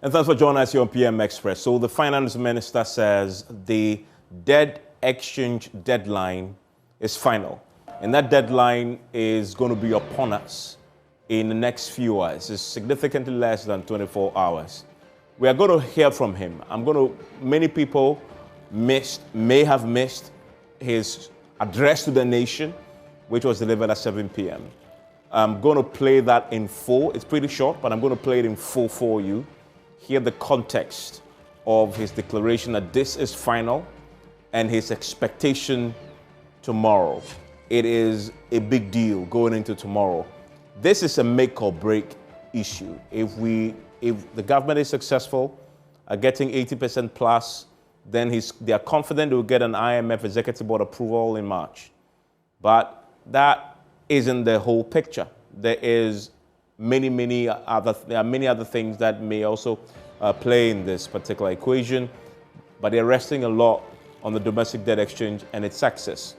And thanks for joining us here on PM Express. So the finance minister says the debt exchange deadline is final. And that deadline is going to be upon us in the next few hours. It's significantly less than 24 hours. We are going to hear from him. Many people may have missed his address to the nation, which was delivered at 7 p.m. I'm going to play that in full. It's pretty short, but I'm going to play it in full for you. Hear the context of his declaration that this is final and his expectation tomorrow. It is a big deal going into tomorrow. This is a make or break issue. If the government is successful at getting 80% plus, then they are confident they will get an IMF Executive Board approval in March. But that isn't the whole picture. There are many other things that may also play in this particular equation, but they're resting a lot on the domestic debt exchange and its success.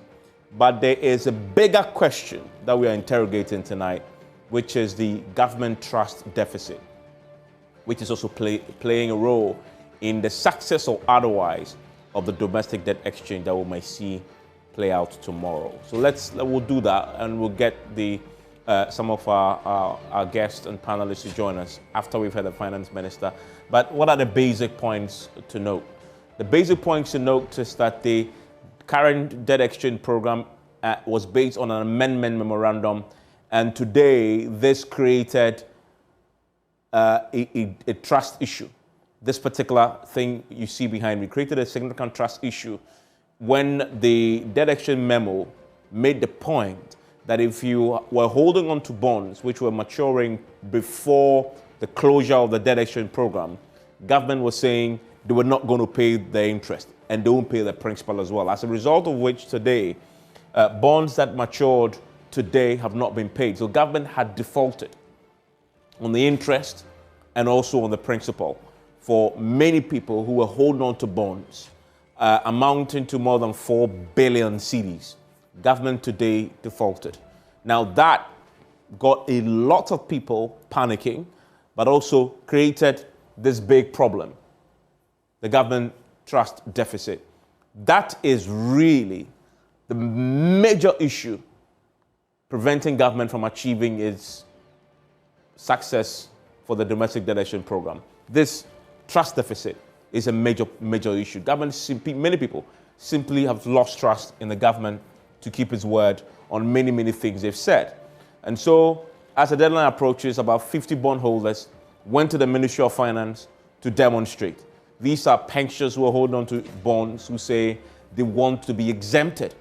But there is a bigger question that we are interrogating tonight, which is the government trust deficit, which is also playing a role in the success or otherwise of the domestic debt exchange that we might see play out tomorrow. So we'll do that, and we'll get some of our guests and panelists to join us after we've heard the finance minister. But what are the basic points to note? The basic points to note is that the current debt exchange program was based on an amendment memorandum, and today this created a trust issue. This particular thing you see behind me created a significant trust issue when the debt exchange memo made the point that if you were holding on to bonds which were maturing before the closure of the debt exchange program, government was saying they were not going to pay the interest and they won't pay the principal as well. As a result of which today, bonds that matured today have not been paid. So government had defaulted on the interest and also on the principal for many people who were holding on to bonds amounting to more than 4 billion cedis. Government today defaulted. Now that got a lot of people panicking, but also created this big problem, the government trust deficit. That is really the major issue preventing government from achieving its success for the domestic debt exchange program. This trust deficit is a major issue. Many people simply have lost trust in the government to keep its word on many things they've said. And so, as the deadline approaches, about 50 bondholders went to the Ministry of Finance to demonstrate. These are pensioners who are holding on to bonds who say they want to be exempted.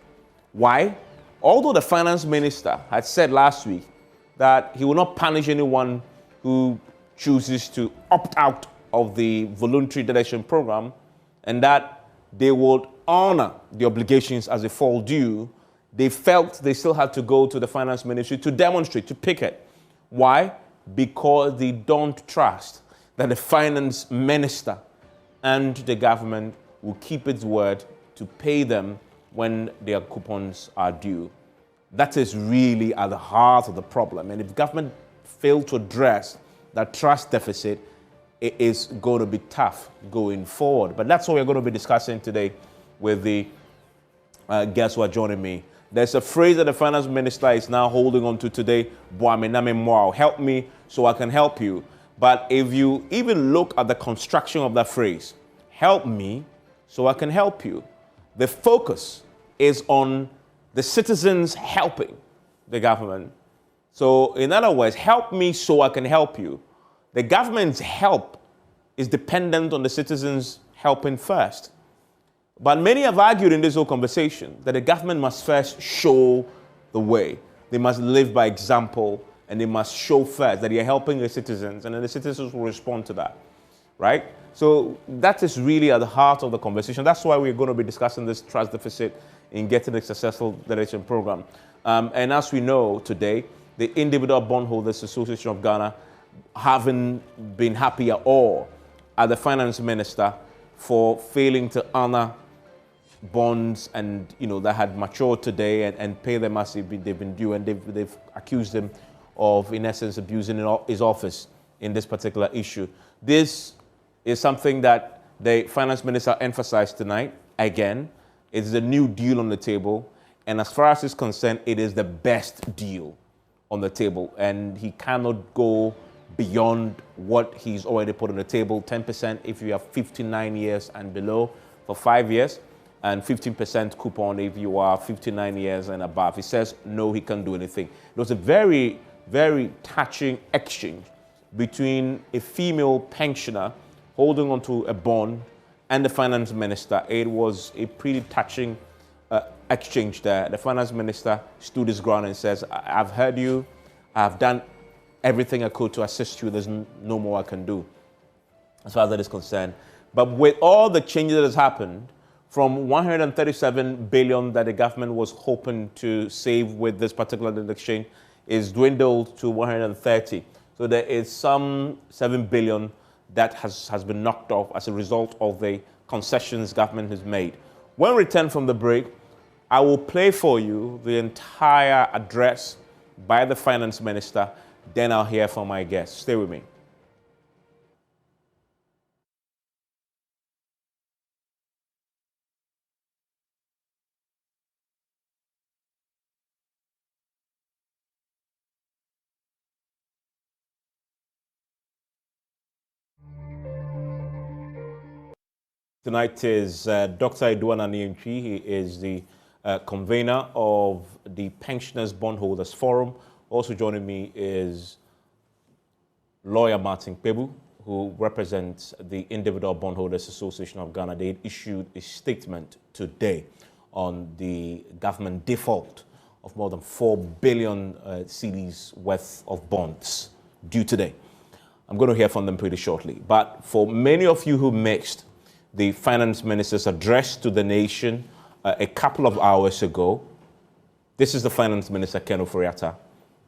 Why? Although the finance minister had said last week that he will not punish anyone who chooses to opt out of the voluntary debt exchange program, and that they would honor the obligations as they fall due, they felt they still had to go to the finance ministry to demonstrate, to picket. Why? Because they don't trust that the finance minister and the government will keep its word to pay them when their coupons are due. That is really at the heart of the problem. And if government fail to address that trust deficit, it is going to be tough going forward. But that's what we're going to be discussing today with the guests who are joining me. There's a phrase that the finance minister is now holding on to today, help me so I can help you. But if you even look at the construction of that phrase, help me so I can help you, the focus is on the citizens helping the government. So in other words, help me so I can help you. The government's help is dependent on the citizens helping first. But many have argued in this whole conversation that the government must first show the way. They must live by example, and they must show first that they are helping the citizens, and then the citizens will respond to that, right? So that is really at the heart of the conversation. That's why we're going to be discussing this trust deficit in getting a successful debt exchange program. And as we know today, the Individual Bondholders Association of Ghana haven't been happy at all at the finance minister for failing to honor bonds and that had matured today and pay them as they've been due, and they've accused him of, in essence, abusing his office in this particular issue. This is something that the finance minister emphasized tonight. Again, it's the new deal on the table. And as far as it's concerned, it is the best deal on the table. And he cannot go beyond what he's already put on the table. 10% if you have 59 years and below for 5 years, and 15% coupon if you are 59 years and above. He says, no, he can't do anything. It was a very, very touching exchange between a female pensioner holding onto a bond and the finance minister. It was a pretty touching exchange there. The finance minister stood his ground and says, I've heard you, I've done everything I could to assist you, there's no more I can do, as far as that is concerned. But with all the changes that has happened, from 137 billion that the government was hoping to save with this particular debt exchange is dwindled to 130. So there is some 7 billion that has been knocked off as a result of the concessions government has made. When we return from the break, I will play for you the entire address by the finance minister. Then I'll hear from my guests. Stay with me. Tonight is Dr. Edouard Aniemchi. He is the convener of the Pensioners Bondholders Forum. Also joining me is lawyer Martin Pebu, who represents the Individual Bondholders Association of Ghana. They issued a statement today on the government default of more than 4 billion cedis worth of bonds due today. I'm going to hear from them pretty shortly. But for many of you who missed the finance minister's address to the nation a couple of hours ago, this is the finance minister, Ken Ofori-Atta,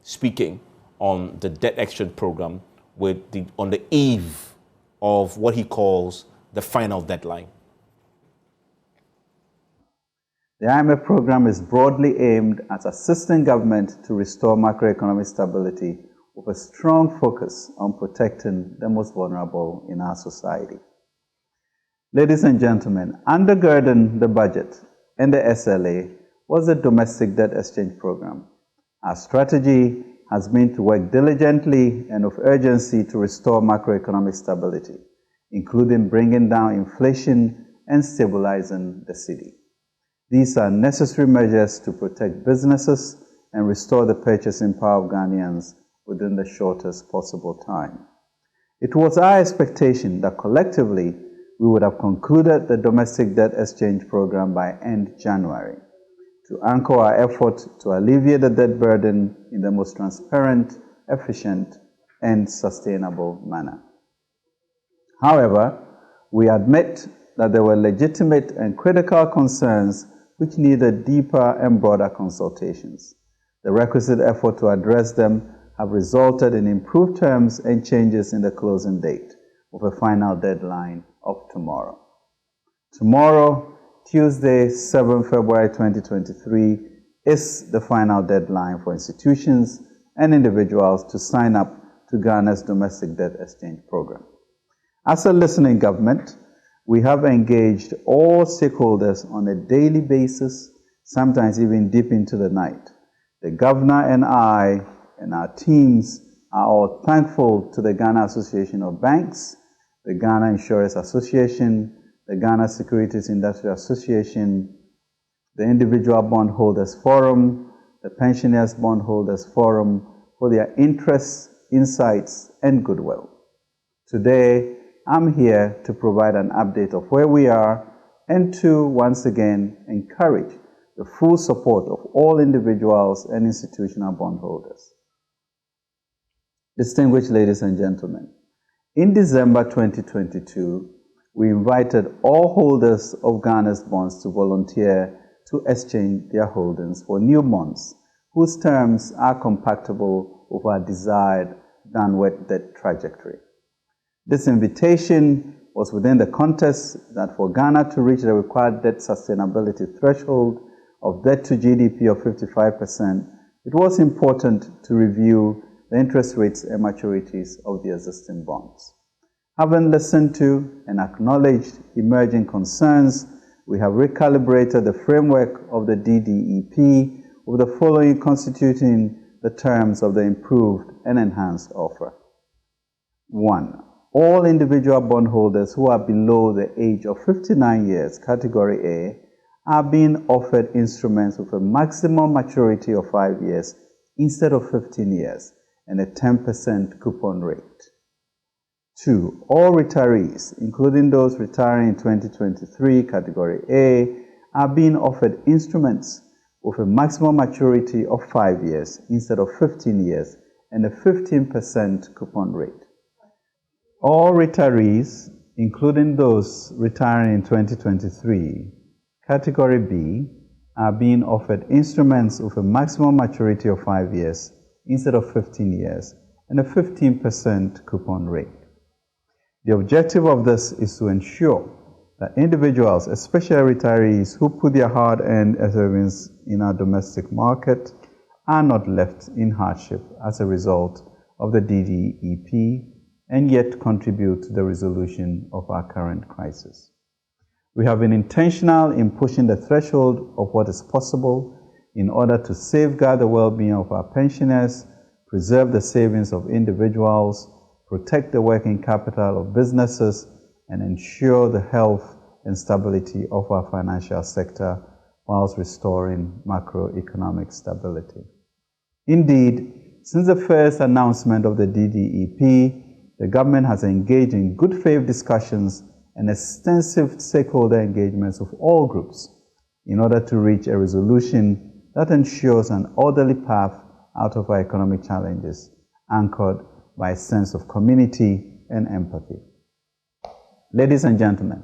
speaking on the debt exchange program on the eve of what he calls the final deadline. The IMF program is broadly aimed at assisting government to restore macroeconomic stability with a strong focus on protecting the most vulnerable in our society. Ladies and gentlemen, undergirding the budget and the SLA was the domestic debt exchange program. Our strategy has been to work diligently and with urgency to restore macroeconomic stability, including bringing down inflation and stabilizing the cedi. These are necessary measures to protect businesses and restore the purchasing power of Ghanaians within the shortest possible time. It was our expectation that collectively we would have concluded the domestic debt exchange program by end January to anchor our effort to alleviate the debt burden in the most transparent, efficient, and sustainable manner. However, we admit that there were legitimate and critical concerns which needed deeper and broader consultations. The requisite effort to address them have resulted in improved terms and changes in the closing date, with a final deadline of tomorrow. Tomorrow, Tuesday, 7 February 2023, is the final deadline for institutions and individuals to sign up to Ghana's domestic debt exchange program. As a listening government, we have engaged all stakeholders on a daily basis, sometimes even deep into the night. The governor and I and our teams are all thankful to the Ghana Association of Banks, the Ghana Insurance Association, the Ghana Securities Industry Association, the Individual Bondholders Forum, the Pensioners Bondholders Forum for their interests, insights, and goodwill. Today, I'm here to provide an update of where we are and to, once again, encourage the full support of all individuals and institutional bondholders. Distinguished ladies and gentlemen, in December 2022, we invited all holders of Ghana's bonds to volunteer to exchange their holdings for new bonds whose terms are compatible with our desired downward debt trajectory. This invitation was within the context that for Ghana to reach the required debt sustainability threshold of debt to GDP of 55%, it was important to review the interest rates and maturities of the existing bonds. Having listened to and acknowledged emerging concerns, we have recalibrated the framework of the DDEP with the following constituting the terms of the improved and enhanced offer. 1. All individual bondholders who are below the age of 59 years, Category A, are being offered instruments with a maximum maturity of 5 years instead of 15 years and a 10% coupon rate. 2. All retirees, including those retiring in 2023, Category A, are being offered instruments with a maximum maturity of 5 years instead of 15 years and a 15% coupon rate. All retirees, including those retiring in 2023, Category B, are being offered instruments with a maximum maturity of 5 years instead of 15 years and a 15% coupon rate. The objective of this is to ensure that individuals, especially retirees who put their hard-earned savings in our domestic market, are not left in hardship as a result of the DDEP and yet contribute to the resolution of our current crisis. We have been intentional in pushing the threshold of what is possible in order to safeguard the well-being of our pensioners, preserve the savings of individuals, protect the working capital of businesses, and ensure the health and stability of our financial sector whilst restoring macroeconomic stability. Indeed, since the first announcement of the DDEP, the government has engaged in good faith discussions and extensive stakeholder engagements with all groups in order to reach a resolution that ensures an orderly path out of our economic challenges, anchored by a sense of community and empathy. Ladies and gentlemen,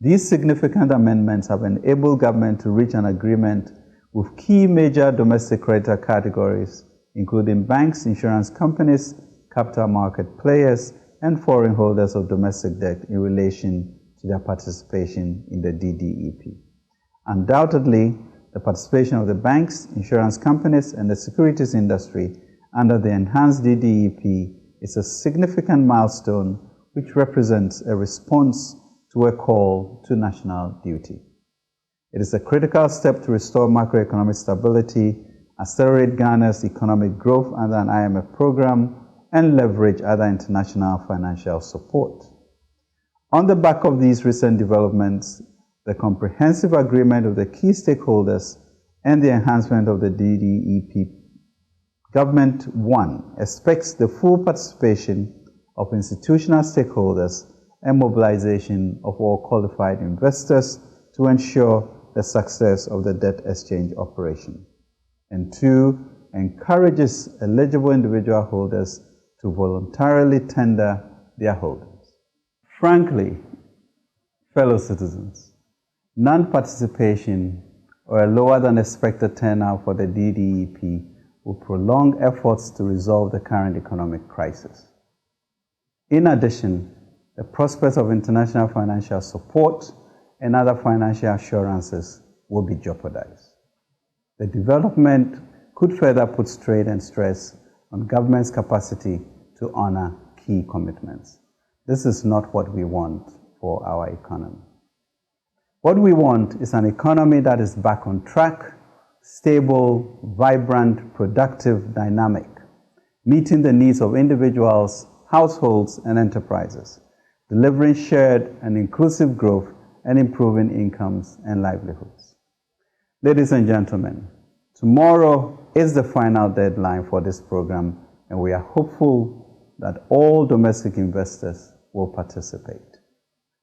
these significant amendments have enabled government to reach an agreement with key major domestic creditor categories, including banks, insurance companies, capital market players, and foreign holders of domestic debt in relation to their participation in the DDEP. Undoubtedly, the participation of the banks, insurance companies, and the securities industry under the enhanced DDEP is a significant milestone which represents a response to a call to national duty. It is a critical step to restore macroeconomic stability, accelerate Ghana's economic growth under an IMF program, and leverage other international financial support. On the back of these recent developments, the comprehensive agreement of the key stakeholders and the enhancement of the DDEP, Government 1 expects the full participation of institutional stakeholders and mobilization of all qualified investors to ensure the success of the debt exchange operation. And 2, encourages eligible individual holders to voluntarily tender their holdings. Frankly, fellow citizens, non-participation or a lower than expected turnout for the DDEP will prolong efforts to resolve the current economic crisis. In addition, the prospects of international financial support and other financial assurances will be jeopardized. The development could further put strain and stress on government's capacity to honor key commitments. This is not what we want for our economy. What we want is an economy that is back on track, stable, vibrant, productive, dynamic, meeting the needs of individuals, households, and enterprises, delivering shared and inclusive growth and improving incomes and livelihoods. Ladies and gentlemen, tomorrow is the final deadline for this program, and we are hopeful that all domestic investors will participate.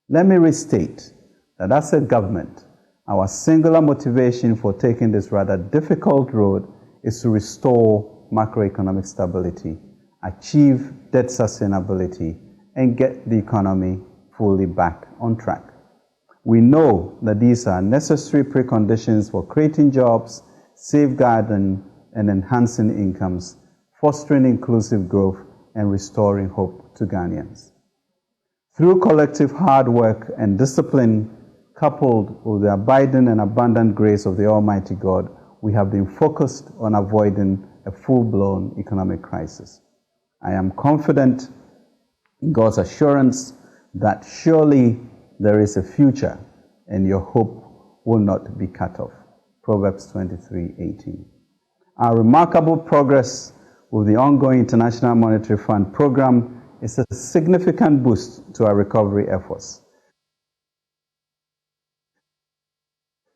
Let me restate that as a government, our singular motivation for taking this rather difficult road is to restore macroeconomic stability, achieve debt sustainability, and get the economy fully back on track. We know that these are necessary preconditions for creating jobs, safeguarding and enhancing incomes, fostering inclusive growth, and restoring hope to Ghanaians. Through collective hard work and discipline, coupled with the abiding and abundant grace of the Almighty God, we have been focused on avoiding a full-blown economic crisis. I am confident in God's assurance that surely there is a future and your hope will not be cut off. Proverbs 23:18. Our remarkable progress with the ongoing International Monetary Fund program is a significant boost to our recovery efforts.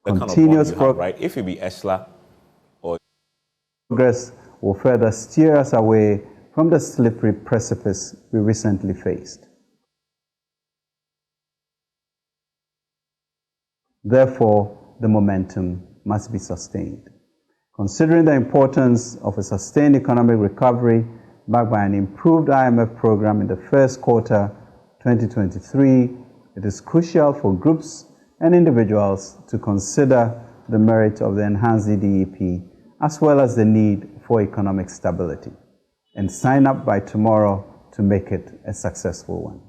Continuous right? If it be ESLA or progress will further steer us away from the slippery precipice we recently faced. Therefore, the momentum must be sustained. Considering the importance of a sustained economic recovery backed by an improved IMF program in the first quarter 2023, it is crucial for groups and individuals to consider the merit of the enhanced DDEP as well as the need for economic stability and sign up by tomorrow to make it a successful one.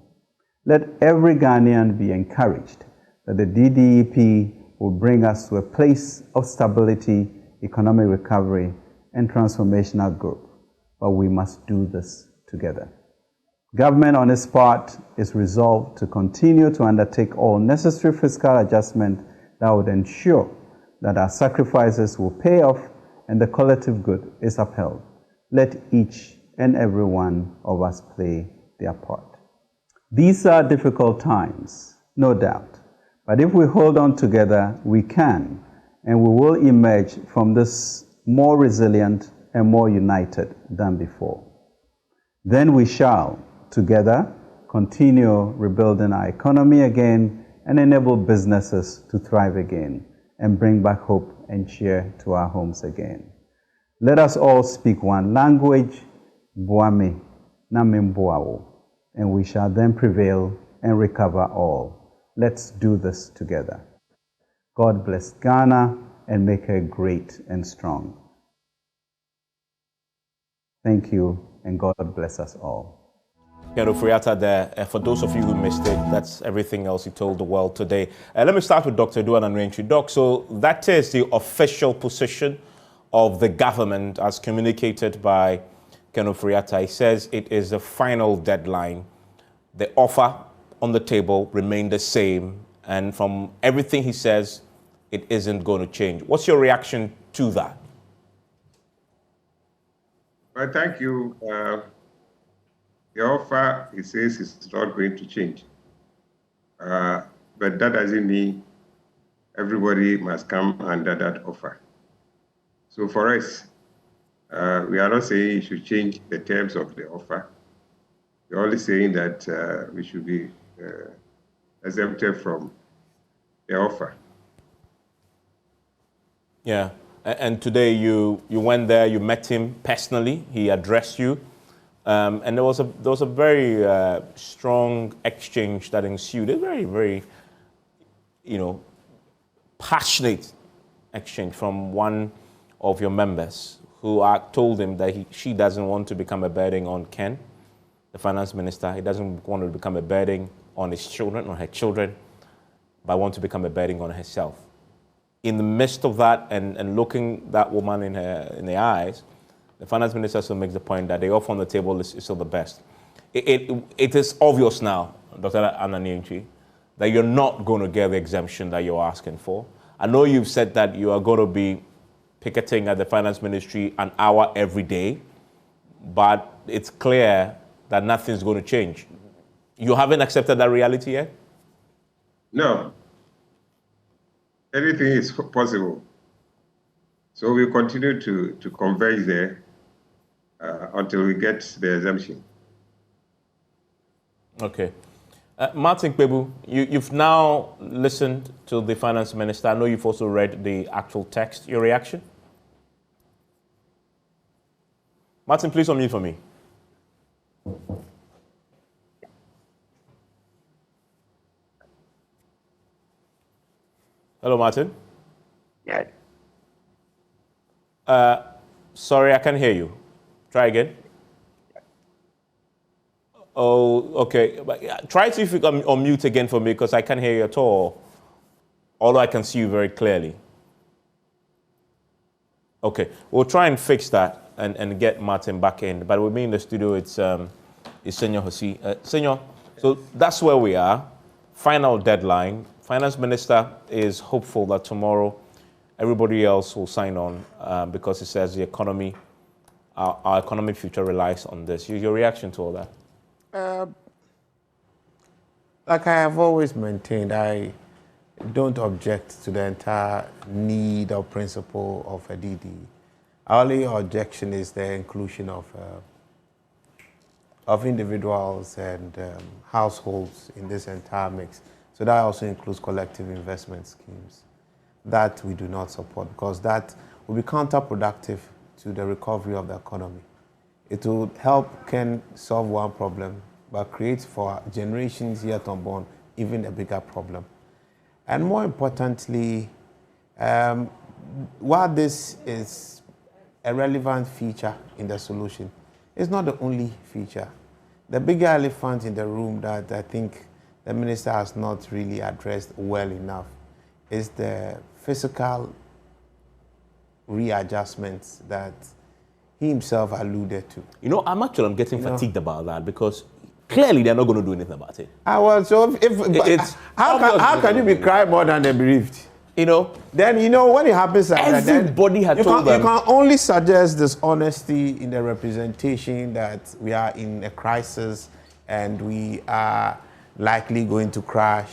Let every Ghanaian be encouraged that the DDEP will bring us to a place of stability, economic recovery, and transformational growth. But we must do this together. Government on its part is resolved to continue to undertake all necessary fiscal adjustment that would ensure that our sacrifices will pay off and the collective good is upheld. Let each and every one of us play their part. These are difficult times, no doubt. But if we hold on together, we can, and we will emerge from this more resilient and more united than before. Then we shall, together, continue rebuilding our economy again and enable businesses to thrive again and bring back hope and cheer to our homes again. Let us all speak one language, Boame Namimboao, and we shall then prevail and recover all. Let's do this together. God bless Ghana and make her great and strong. Thank you, and God bless us all. Ken Ofori-Atta there. For those of you who missed it, that's everything else he told the world today. Let me start with Dr. Edouard Anwentwi. Doc, so that is the official position of the government as communicated by Ken Ofori-Atta. He says it is the final deadline. The offer on the table remained the same, and from everything he says, it isn't going to change. What's your reaction to that? Well, thank you. The offer, he says, is not going to change. But that doesn't mean everybody must come under that offer. So for us, we are not saying you should change the terms of the offer. We're only saying that we should be exempted from the offer. Yeah, and today you went there, you met him personally, he addressed you, and there was a very strong exchange that ensued, a very, very, passionate exchange from one of your members who told him that she doesn't want to become a burden on Ken, the finance minister. He doesn't want to become a burden on his children, on her children, but want to become a burden on herself. In the midst of that and looking that woman in the eyes, the finance minister still makes the point that the offer on the table is still the best. It is obvious now, Dr. Anwentwi, that you're not going to get the exemption that you're asking for. I know you've said that you are going to be picketing at the finance ministry an hour every day, but it's clear that nothing's going to change. You haven't accepted that reality yet? No. Anything is possible. So we continue to converge there until we get the exemption. Okay. Martin Kpebu, you've now listened to the finance minister. I know you've also read the actual text. Your reaction? Martin, please unmute for me. Hello, Martin. Yeah. Sorry, I can't hear you. Try again. Oh, okay. But try to see if you can unmute again for me because I can't hear you at all. Although I can see you very clearly. Okay, we'll try and fix that and get Martin back in. But with me in the studio, it's Senor Hosi. Senor, So that's where we are. Final deadline. Finance Minister is hopeful that tomorrow everybody else will sign on because it says the economy, our economic future relies on this. Your reaction to all that? Like I have always maintained, I don't object to the entire need or principle of a DD. Our only objection is the inclusion of individuals and households in this entire mix. So that also includes collective investment schemes. That we do not support because that will be counterproductive to the recovery of the economy. It will help solve one problem, but create for generations yet unborn even a bigger problem. And more importantly, while this is a relevant feature in the solution, it's not the only feature. The bigger elephant in the room that I think the minister has not really addressed well enough is the fiscal readjustments that he himself alluded to. I'm getting fatigued about that because clearly they're not going to do anything about it. How can you be crying more than the bereaved? Then when it happens like everybody had told them. You can only suggest this honesty in the representation that we are in a crisis and we are likely going to crash.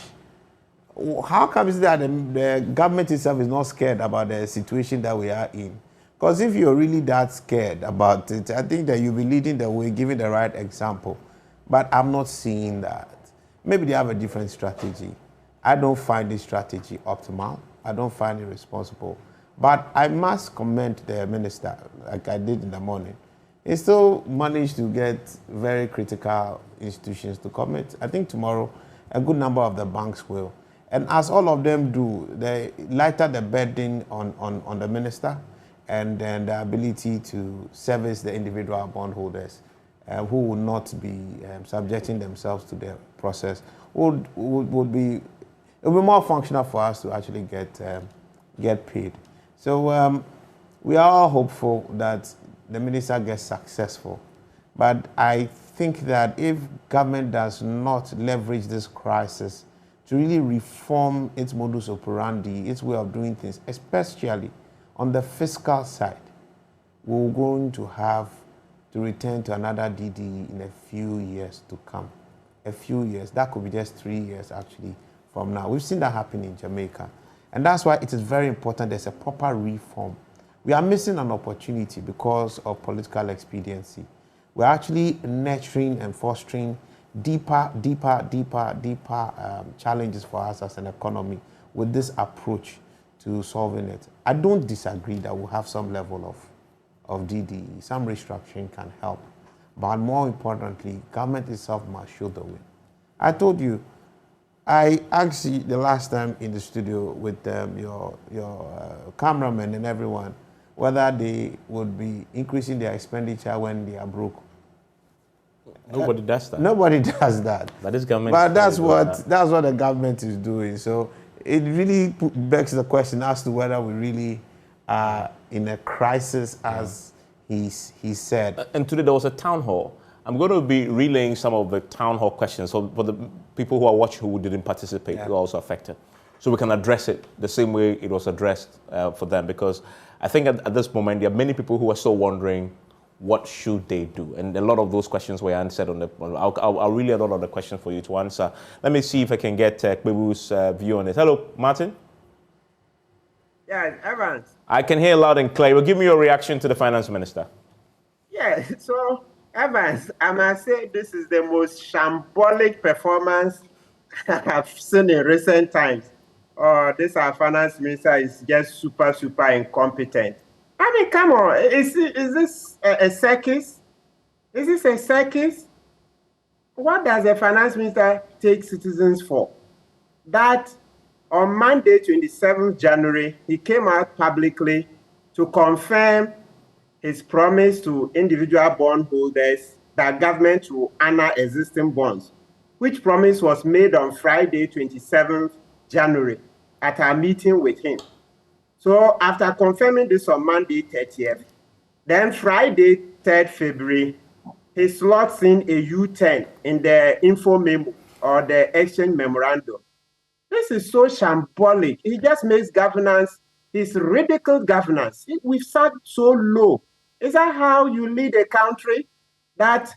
How come is that the government itself is not scared about the situation that we are in? Because if you're really that scared about it, I think that you'll be leading the way, giving the right example. But I'm not seeing that. Maybe they have a different strategy. I don't find this strategy optimal. I don't find it responsible. But I must commend the minister, like I did in the morning. He still managed to get very critical institutions to commit. I think tomorrow a good number of the banks will. And as all of them do, they lighter the burden on the minister and then the ability to service the individual bondholders who will not be subjecting themselves to the process would be, it will be more functional for us to actually get paid. So we are all hopeful that the minister gets successful. But I think that if government does not leverage this crisis to really reform its modus operandi, its way of doing things, especially on the fiscal side, we're going to have to return to another DD in a few years to come. A few years. That could be just 3 years actually from now. We've seen that happen in Jamaica. And that's why it is very important there's a proper reform. We are missing an opportunity because of political expediency. We're actually nurturing and fostering deeper challenges for us as an economy with this approach to solving it. I don't disagree that we'll have some level of DD. Some restructuring can help. But more importantly, government itself must show the way. I told you, I asked you the last time in the studio with your cameraman and everyone whether they would be increasing their expenditure when they are broke. Nobody does that. Nobody does that. But this government. But that's what the government is doing. So it really begs the question as to whether we really are in a crisis, as he said. And today there was a town hall. I'm going to be relaying some of the town hall questions so for the people who are watching who didn't participate, who are also affected. So we can address it the same way it was addressed for them, because I think at this moment there are many people who are still wondering what should they do, and a lot of those questions were answered on the. I'll relay a lot of the questions for you to answer. Let me see if I can get Kwebu's view on it. Hello, Martin. Yeah, Evans. I can hear loud and clear. Well, give me your reaction to the finance minister. Yeah, so Evans, I must say this is the most shambolic performance I've seen in recent times. This our finance minister is just super incompetent. I mean, come on, is this a circus? Is this a circus? What does the finance minister take citizens for? That on Monday, 27th January, he came out publicly to confirm his promise to individual bondholders that government will honor existing bonds, which promise was made on Friday, 27th January, at our meeting with him. So after confirming this on Monday, 30th, then Friday, 3rd February, he slots in a U10 in the info memo or the exchange memorandum. This is so shambolic. He just makes governance, his ridiculed governance. We've sat so low. Is that how you lead a country? That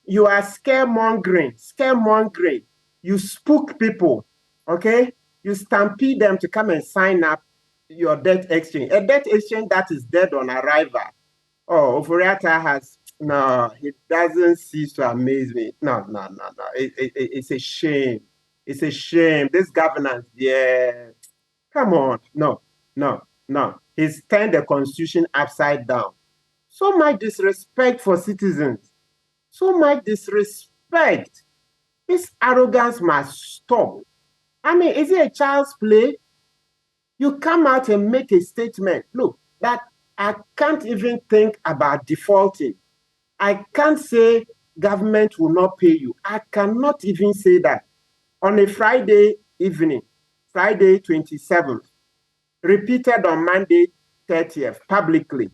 you are scaremongering? You spook people, okay? You stampede them to come and sign up your debt exchange. A debt exchange that is dead on arrival. Oh, Oforiatta has, no, it doesn't cease to amaze me. No. It's a shame. It's a shame. This governance, yeah. Come on. No. He's turned the constitution upside down. So much disrespect for citizens. So much disrespect. This arrogance must stop. I mean, is it a child's play? You come out and make a statement. Look, that I can't even think about defaulting. I can't say government will not pay you. I cannot even say that. On a Friday evening, Friday 27th, repeated on Monday 30th, publicly.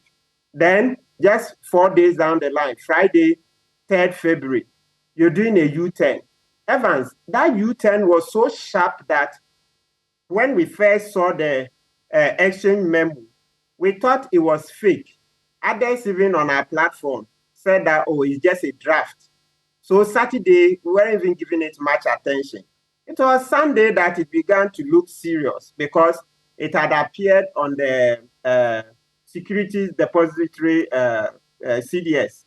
Then, just 4 days down the line, Friday 3rd February, you're doing a U10. Evans, that U10 was so sharp that when we first saw the exchange memo, we thought it was fake. Others, even on our platform, said that, oh, it's just a draft. So Saturday, we weren't even giving it much attention. It was Sunday that it began to look serious because it had appeared on the Securities Depository CDS,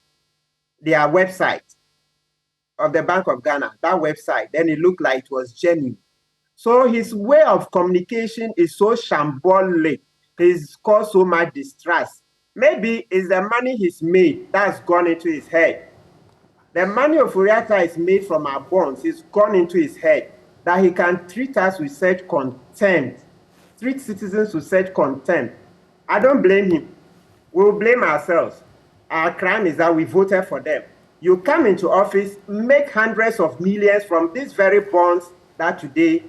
their website of the Bank of Ghana, that website. Then it looked like it was genuine. So his way of communication is so shambolic. He's caused so much distrust. Maybe it's the money he's made that's gone into his head. The money of Oforiatta is made from our bonds. It's gone into his head that he can treat us with such contempt, treat citizens with such contempt. I don't blame him. We'll blame ourselves. Our crime is that we voted for them. You come into office, make hundreds of millions from these very bonds that today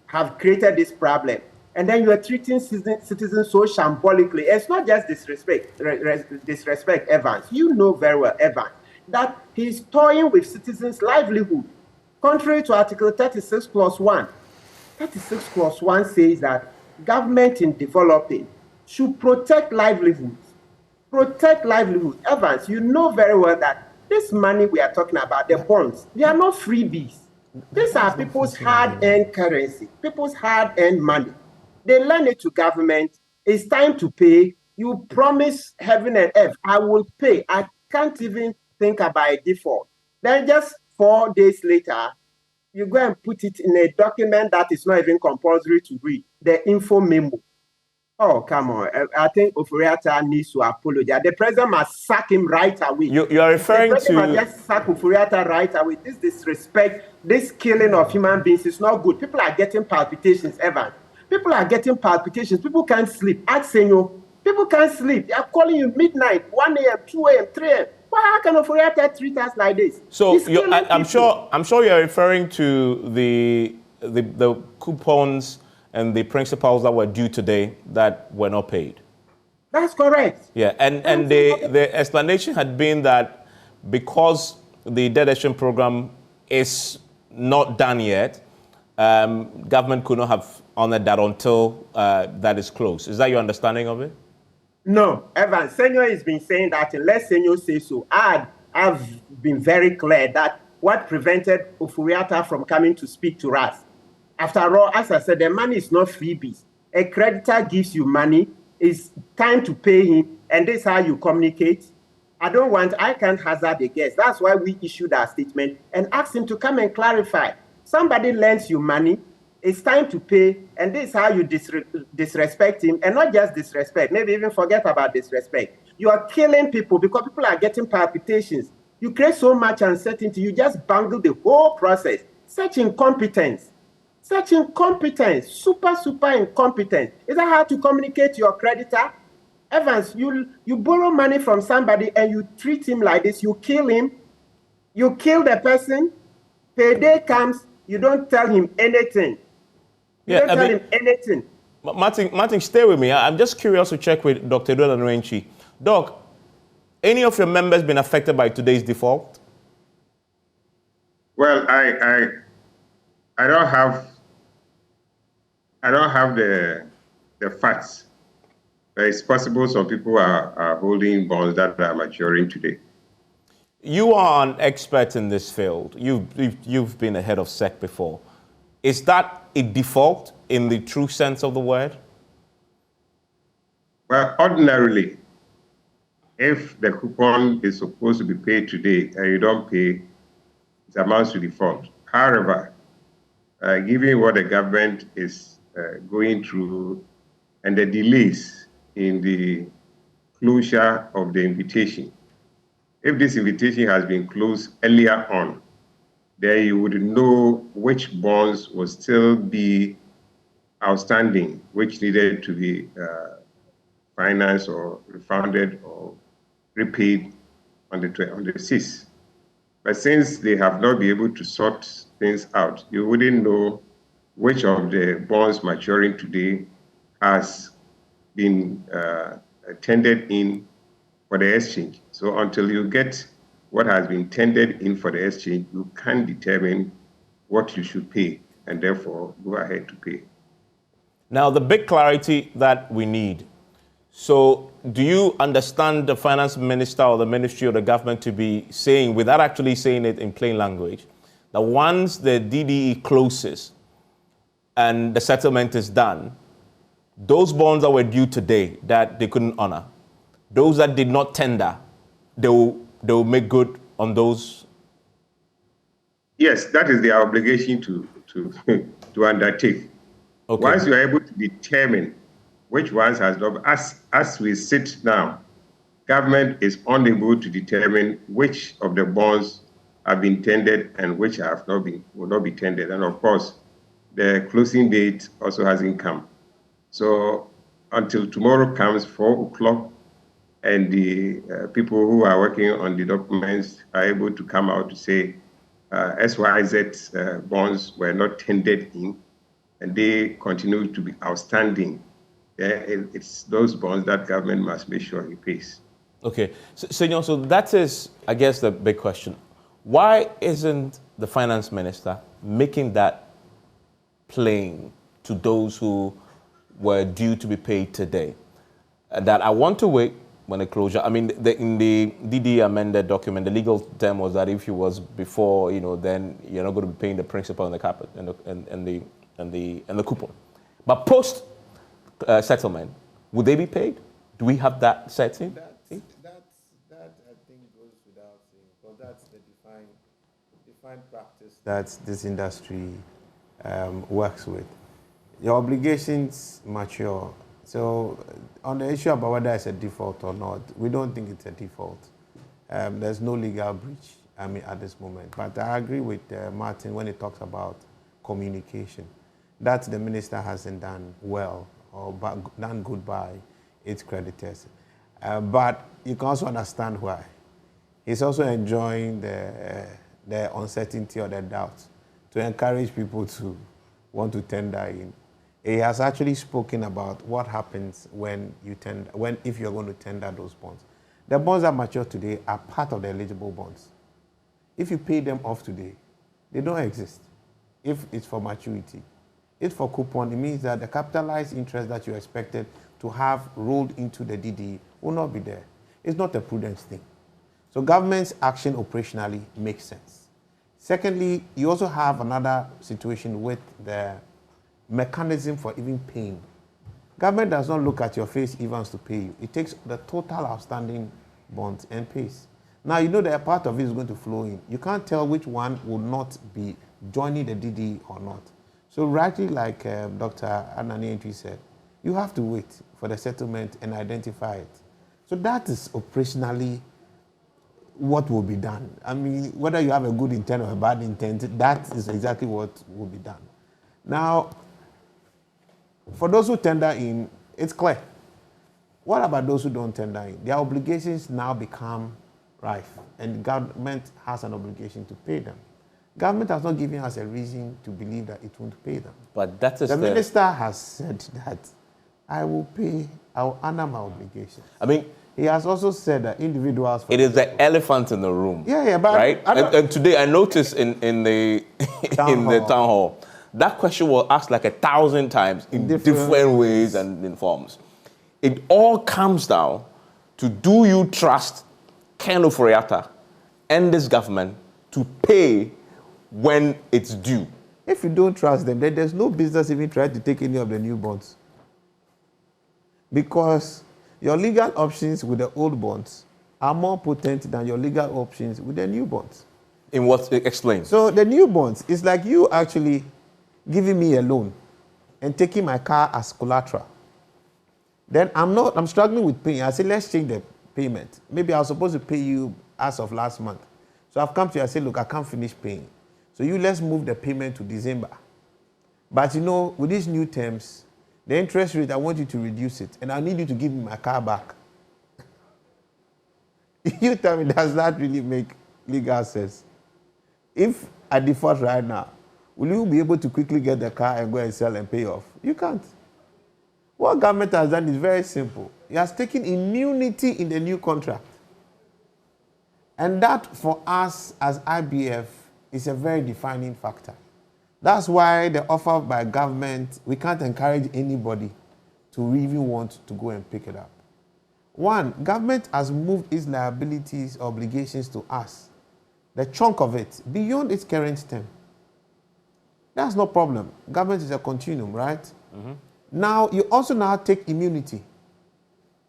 have created this problem. And then you are treating citizens so shambolically. It's not just disrespect, Evans. You know very well, Evans, that he's toying with citizens' livelihood. Contrary to Article 36 Clause 1. 36 Clause 1 says that government in developing should protect livelihoods. Protect livelihoods. Evans, you know very well that this money we are talking about, the bonds, they are not freebies. These are people's hard-earned currency, people's hard-earned money. They lend it to government. It's time to pay. You promise heaven and earth, I will pay. I can't even think about a default. Then just 4 days later, you go and put it in a document that is not even compulsory to read, the info memo. Oh, come on. I think Oforiatta needs to apologize. The president must sack him right away. You are referring the president must just sack Oforiatta right away. This disrespect, this killing of human beings is not good. People are getting palpitations, Evan. People are getting palpitations. People can't sleep. Ask Senor. People can't sleep. They are calling you midnight, 1 a.m., 2 a.m., 3 a.m. How can Oforiatta treat us like this? So I'm sure you're referring to the coupons and the principals that were due today that were not paid. That's correct. Yeah, and the explanation had been that because the debt exchange program is not done yet, government could not have honored that until that is closed. Is that your understanding of it? No, Evan, Senor has been saying that unless Senor says so. I've been very clear that what prevented Oforiatta from coming to speak to us. After all, as I said, the money is not freebies. A creditor gives you money, it's time to pay him, and this is how you communicate. I can't hazard a guess. That's why we issued our statement and asked him to come and clarify. Somebody lends you money, it's time to pay, and this is how you disrespect him, and not just disrespect, maybe even forget about disrespect. You are killing people because people are getting palpitations. You create so much uncertainty, you just bungle the whole process. Such incompetence, super incompetent. Is that how to communicate to your creditor? Evans, you borrow money from somebody and you treat him like this, you kill him, you kill the person, payday comes, you don't tell him anything. You don't tell him anything. Martin, stay with me. I'm just curious to check with Dr. Edward Renchi. Doc, any of your members been affected by today's default? Well, I don't have the facts. It's possible some people are holding bonds that are maturing today. You are an expert in this field. You've been a head of SEC before. Is that a default in the true sense of the word? Well, ordinarily, if the coupon is supposed to be paid today and you don't pay, it amounts to default. However, given what the government is going through and the delays in the closure of the invitation, if this invitation has been closed earlier on, then you would know which bonds will still be outstanding, which needed to be financed or refunded or repaid on the 6th. But since they have not been able to sort things out, you wouldn't know which of the bonds maturing today has been tendered in for the exchange. So until you get what has been tendered in for the exchange, you can't determine what you should pay and therefore go ahead to pay. Now, the big clarity that we need. So do you understand the finance minister or the ministry or the government to be saying, without actually saying it in plain language, that once the DDE closes and the settlement is done, those bonds that were due today that they couldn't honor, those that did not tender, they will make good on those? Yes, that is their obligation to undertake. Okay. Once you are able to determine which ones has not, as we sit now, government is unable to determine which of the bonds have been tendered and which have not been, will not be tendered. And of course, the closing date also hasn't come. So until tomorrow comes 4 o'clock and the people who are working on the documents are able to come out to say SYZ bonds were not tendered in and they continue to be outstanding, it's those bonds that government must make sure it pays. Okay, so that is, I guess, the big question. Why isn't the finance minister making that plain to those who were due to be paid today? That I want to wait when the closure. I mean, in the DD amended document, the legal term was that if it was before, then you're not going to be paying the principal and the capital and the coupon. But post settlement, would they be paid? Do we have that setting? That I think goes without saying, because that's the defined practice that this industry works with. Your obligations mature. So on the issue about whether it's a default or not, we don't think it's a default. There's no legal breach, at this moment. But I agree with Martin when he talks about communication. That the minister hasn't done well or done good by its creditors. But you can also understand why. He's also enjoying the uncertainty or the doubt to encourage people to want to tender in. He has actually spoken about what happens when if you're going to tender those bonds. The bonds that mature today are part of the eligible bonds. If you pay them off today, they don't exist. If it's for maturity. If for coupon, it means that the capitalized interest that you expected to have rolled into the DD will not be there. It's not a prudent thing. So government's action operationally makes sense. Secondly, you also have another situation with the mechanism for even paying. Government does not look at your face Evans to pay you. It takes the total outstanding bonds and pays. Now, you know that a part of it is going to flow in. You can't tell which one will not be joining the DD or not. So rightly, like Dr. Anani Entry said, you have to wait for the settlement and identify it. So that is operationally what will be done. I mean, whether you have a good intent or a bad intent, that is exactly what will be done. Now, for those who tender in, it's clear. What about those who don't tender in? Their obligations now become rife, and the government has an obligation to pay them. Government has not given us a reason to believe that it won't pay them. But that is the minister has said that I will honor my obligation. I mean, he has also said that individuals... It is the elephant in the room. Yeah, but... Right? And today I noticed in the town hall, that question was asked like 1,000 times in different ways and in forms. It all comes down to, do you trust Ken Ofori-Atta and this government to pay when it's due? If you don't trust them, then there's no business even trying to take any of the new bonds. Because your legal options with the old bonds are more potent than your legal options with the new bonds. In what? Explain. So the new bonds, it's like you actually giving me a loan and taking my car as collateral. Then I'm struggling with paying. I say, let's change the payment. Maybe I was supposed to pay you as of last month. So I've come to you, I say, look, I can't finish paying. So let's move the payment to December. But with these new terms, the interest rate, I want you to reduce it. And I need you to give me my car back. You tell me, does that really make legal sense? If I default right now, will you be able to quickly get the car and go and sell and pay off? You can't. What government has done is very simple. It has taken immunity in the new contract. And that, for us as IBF, is a very defining factor. That's why the offer by government, we can't encourage anybody to even want to go and pick it up. One, government has moved its liabilities, obligations to us, the chunk of it, beyond its current term. That's no problem. Government is a continuum, right? Mm-hmm. Now, you also now take immunity,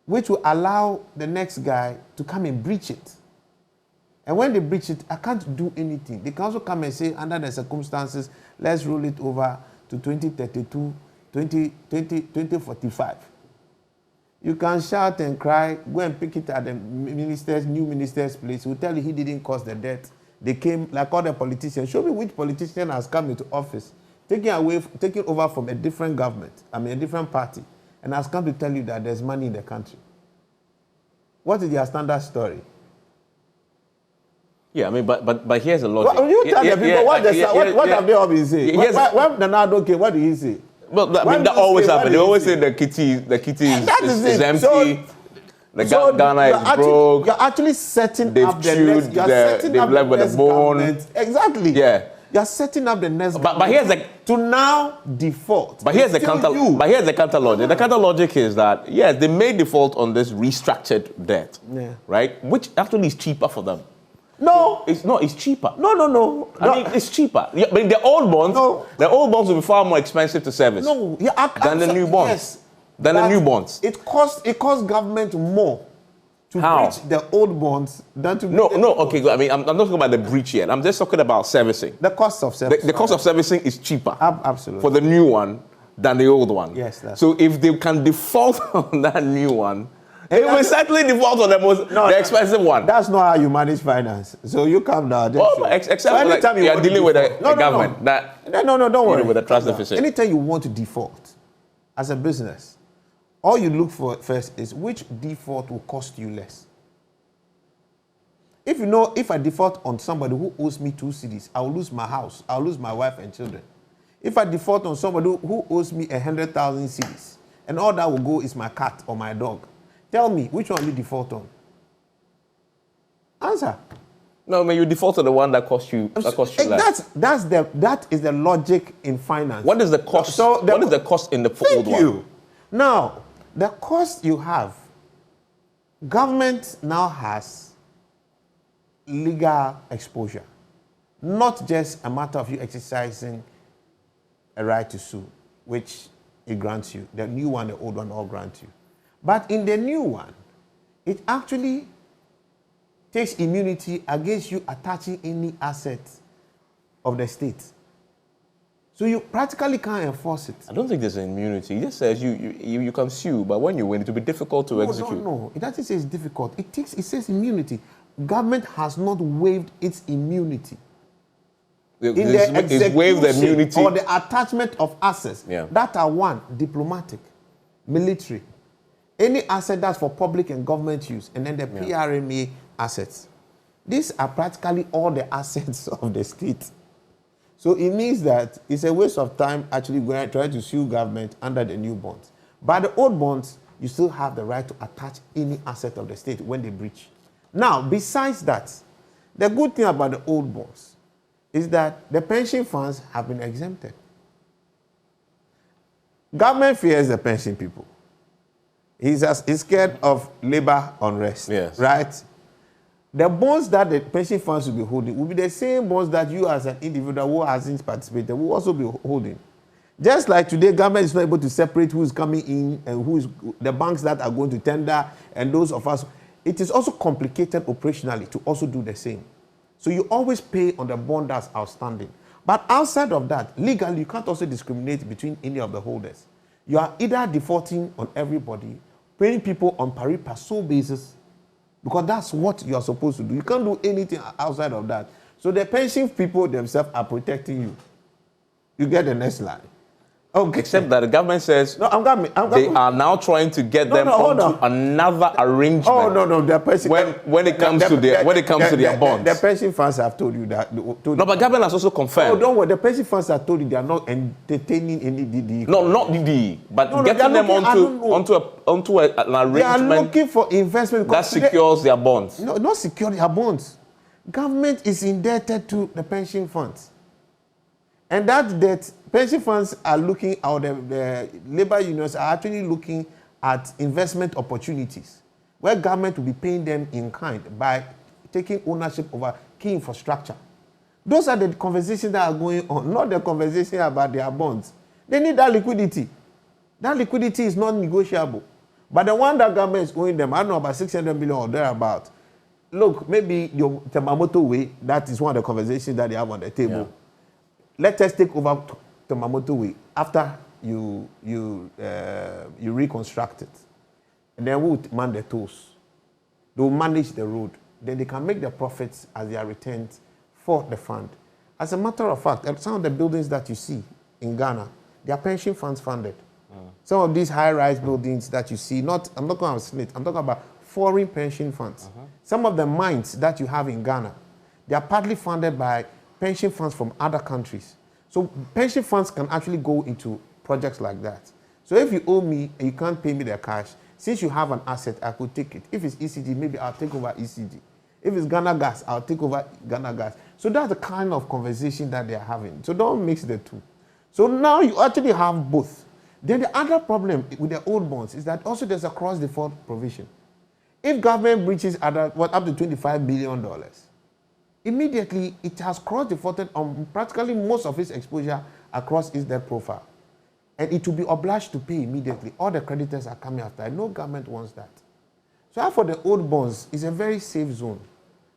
which will allow the next guy to come and breach it. And when they breach it, I can't do anything. They can also come and say, under the circumstances, let's roll it over to 2032, 2045. You can shout and cry, go and pick it at the new minister's place. He'll tell you he didn't cause the debt. They came, like all the politicians. Show me which politician has come into office, taking over from a different government, a different party, and has come to tell you that there's money in the country. What is their standard story? Yeah, but here's a logic. Well, you tell the people what have they all been saying? When Nana came, what did he say? Well, that always happens. They always say the kitty is empty. So, Ghana is broke. You're actually setting they've up the chewed, next. They've left with a bone. Government. Exactly. Yeah. You're setting up the next. But here's to now default. But here's the counter. But here's the counter logic. The counter logic is that yes, they may default on this restructured debt, right? Which actually is cheaper for them. No, it's cheaper. No. I mean, it's cheaper. Yeah, but the old bonds, the old bonds will be far more expensive to service. Than the new bonds. Yes, than the new bonds. It costs government more to breach the old bonds than to okay. I mean, I'm not talking about the breach yet. I'm just talking about servicing. The cost of servicing. The cost of servicing is cheaper. Absolutely. For the new one than the old one. Yes. So if they can default on that new one, they will certainly default on the expensive one. That's not how you manage finance. So you come down. Except so you're dealing with a government. No, don't worry. With a trust deficit. Anytime you want to default as a business, all you look for first is which default will cost you less. If I default on somebody who owes me 2 cedis, I will lose my house. I'll lose my wife and children. If I default on somebody who owes me 100,000 cedis, and all that will go is my cat or my dog, tell me, which one will you default on? Answer. No, I mean, you default on the one that costs you less. That is the logic in finance. What is the cost? What is the cost in the old one? Thank you. Now, the cost you have, government now has legal exposure. Not just a matter of you exercising a right to sue, which it grants you. The new one, the old one all grant you. But in the new one, it actually takes immunity against you attaching any asset of the state. So you practically can't enforce it. I don't think there's an immunity. It just says you can sue, but when you win, it will be difficult to execute. No. It doesn't say it's difficult. It says immunity. Government has not waived its immunity. It's waived the immunity or the attachment of assets that are one, diplomatic, military. Any asset that's for public and government use, and then the PRMA assets. These are practically all the assets of the state. So it means that it's a waste of time actually trying to sue government under the new bonds. But the old bonds, you still have the right to attach any asset of the state when they breach. Now, besides that, the good thing about the old bonds is that the pension funds have been exempted. Government fears the pension people. He's scared of labor unrest, yes, right? The bonds that the pension funds will be holding will be the same bonds that you as an individual who hasn't participated will also be holding. Just like today, government is not able to separate who is coming in and who is the banks that are going to tender and those of us. It is also complicated operationally to also do the same. So you always pay on the bond that's outstanding. But outside of that, legally, you can't also discriminate between any of the holders. You are either defaulting on everybody, paying people on pari passu basis, because that's what you are supposed to do. You can't do anything outside of that. So the pension people themselves are protecting you. You get the next line. Okay. Except that the government says no, they are now trying to get them onto another arrangement. Oh no, the pension when it comes to their bonds. The pension funds have told you that. But government has also confirmed. Oh, don't worry. The pension funds have told you they are not entertaining any DD. No, not DD, but getting them onto an arrangement. They are looking for investment that secures their bonds. No, not secure their bonds. Government is indebted to the pension funds. And that debt, pension funds are looking, or the labor unions are actually looking at investment opportunities where government will be paying them in kind by taking ownership over key infrastructure. Those are the conversations that are going on, not the conversation about their bonds. They need that liquidity. That liquidity is not negotiable. But the one that government is owing them, I don't know, about 600 million or thereabout. Look, maybe your Temamoto way, that is one of the conversations that they have on the table. Yeah. Let us take over Temamoto way after you reconstruct it. And then we'll man the tools. They will manage the road. Then they can make the profits as their returns for the fund. As a matter of fact, some of the buildings that you see in Ghana, they are pension funds funded. Some of these high-rise buildings that you see, I'm not talking about SNIT, I'm talking about foreign pension funds. Some of the mines that you have in Ghana, they are partly funded by pension funds from other countries. So pension funds can actually go into projects like that. So if you owe me and you can't pay me the cash, since you have an asset, I could take it. If it's ECG, maybe I'll take over ECG. If it's Ghana Gas, I'll take over Ghana Gas. So that's the kind of conversation that they're having. So don't mix the two. So now you actually have both. Then the other problem with the old bonds is that also there's a cross-default provision. If government breaches up to $25 billion, immediately it has cross-defaulted on practically most of its exposure across its debt profile. And it will be obliged to pay immediately. All the creditors are coming after. No government wants that. So for the old bonds, it's a very safe zone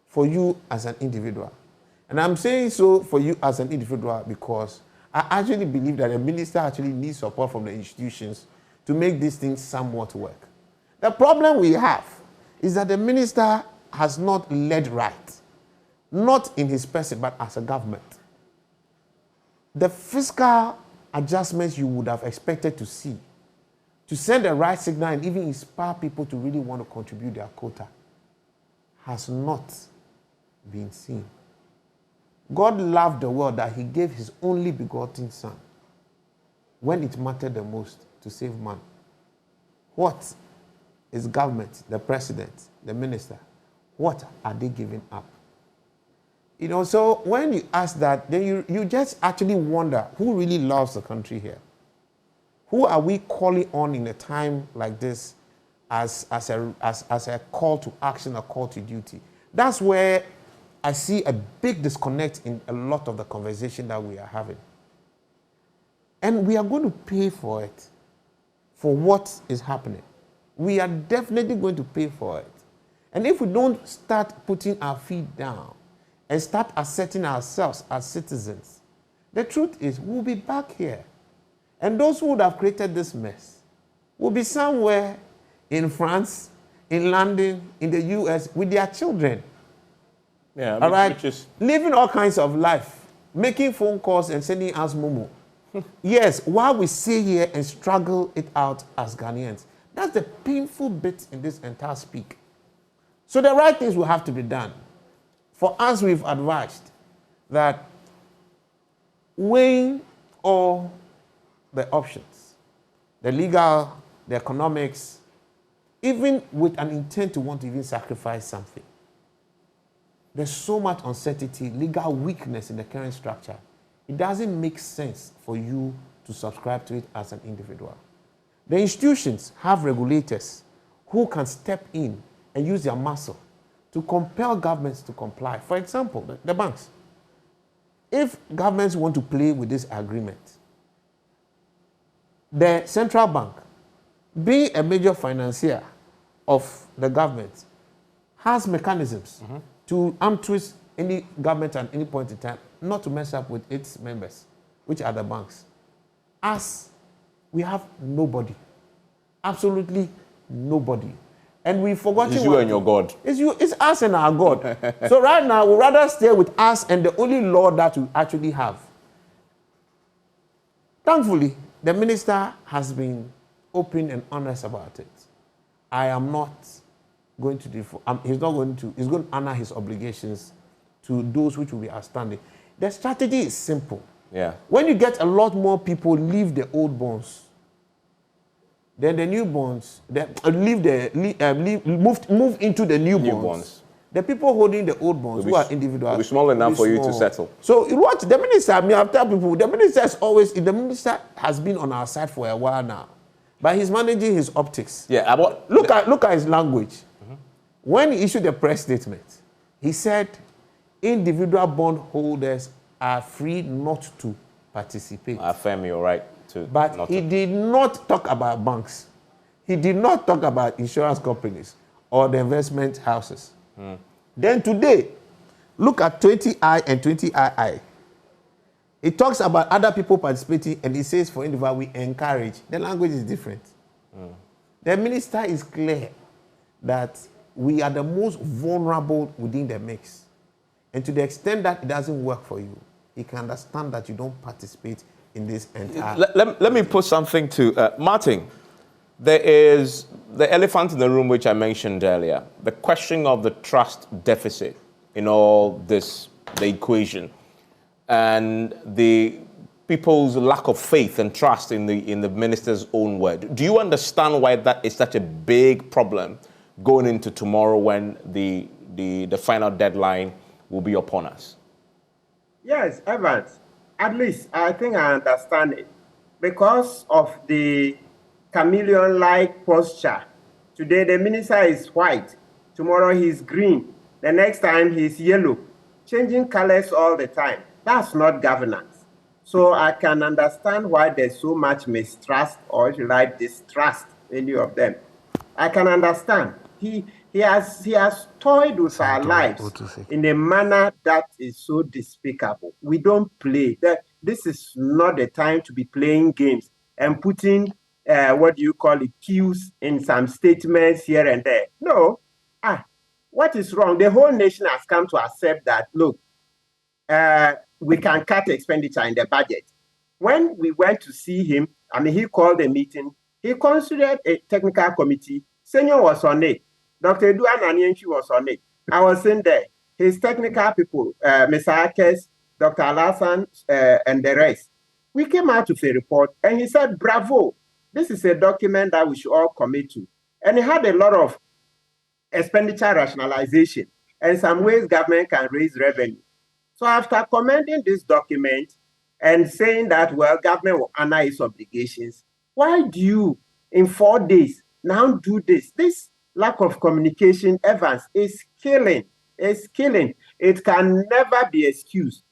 for you as an individual. And I'm saying so for you as an individual because I actually believe that the minister actually needs support from the institutions to make these things somewhat work. The problem we have is that the minister has not led right. Not in his person, but as a government. The fiscal adjustments you would have expected to see, to send the right signal and even inspire people to really want to contribute their quota, has not been seen. God loved the world that he gave his only begotten son when it mattered the most to save man. What is government, the president, the minister, what are they giving up? You know, so when you ask that, then you just actually wonder who really loves the country here. Who are we calling on in a time like this as a call to action, a call to duty? That's where I see a big disconnect in a lot of the conversation that we are having. And we are going to pay for it, for what is happening. We are definitely going to pay for it. And if we don't start putting our feet down, and start asserting ourselves as citizens, the truth is we'll be back here. And those who would have created this mess will be somewhere in France, in London, in the US, with their children. Yeah, all right? Living all kinds of life, making phone calls and sending us Momo. Yes, while we sit here and struggle it out as Ghanaians. That's the painful bit in this entire speak. So the right things will have to be done. For us, we've advised that weighing all the options, the legal, the economics, even with an intent to want to even sacrifice something, there's so much uncertainty, legal weakness in the current structure. It doesn't make sense for you to subscribe to it as an individual. The institutions have regulators who can step in and use their muscle to compel governments to comply. For example, the banks. If governments want to play with this agreement, the central bank, being a major financier of the government, has mechanisms to arm twist any government at any point in time not to mess up with its members, which are the banks. Us, we have nobody. Absolutely nobody. And we've forgotten. It's you and your God. It's us and our God. So right now, we'd rather stay with us and the only Lord that we actually have. Thankfully, the minister has been open and honest about it. I am not going to he's going to honor his obligations to those which will be outstanding. The strategy is simple. Yeah. When you get a lot more people leave the old bonds, then the new bonds move into the new bonds. The people holding the old bonds who are individuals will be small enough for you to settle. So what the minister, I have told people, the minister has been on our side for a while now, but he's managing his optics. Yeah. Look at his language. When he issued the press statement, he said individual bond holders are free not to participate. I affirm your right to. But he did not talk about banks. He did not talk about insurance companies or the investment houses. Then today, look at 20I and 20II. It talks about other people participating, and it says for individual we encourage. The language is different. The minister is clear that we are the most vulnerable within the mix. And to the extent that it doesn't work for you, he can understand that you don't participate in this entire... Let me put something to... Martin, there is the elephant in the room which I mentioned earlier, the question of the trust deficit in all this, the equation, and the people's lack of faith and trust in the minister's own word. Do you understand why that is such a big problem going into tomorrow when the final deadline will be upon us? Yes, Evans. At least I think I understand it. Because of the chameleon-like posture. Today the minister is white. Tomorrow he's green. The next time he's yellow. Changing colors all the time. That's not governance. So I can understand why there's so much mistrust, or if you like, distrust, any of them. I can understand. He has toyed with our lives in a manner that is so despicable. We don't play. This is not the time to be playing games and putting cues in some statements here and there. No. What is wrong? The whole nation has come to accept that, look, we can cut expenditure in the budget. When we went to see him, he called a meeting. He considered a technical committee. Senior was on it. Dr. Eduan Anienchi was on it. I was in there. His technical people, Mr. Akes, Dr. Alassane, and the rest. We came out with a report, and he said, bravo, this is a document that we should all commit to. And he had a lot of expenditure rationalization, and some ways government can raise revenue. So after commending this document and saying that, well, government will honor its obligations, why do you, in 4 days, now do this? This lack of communication, Evans, is killing. It's killing. It can never be excused.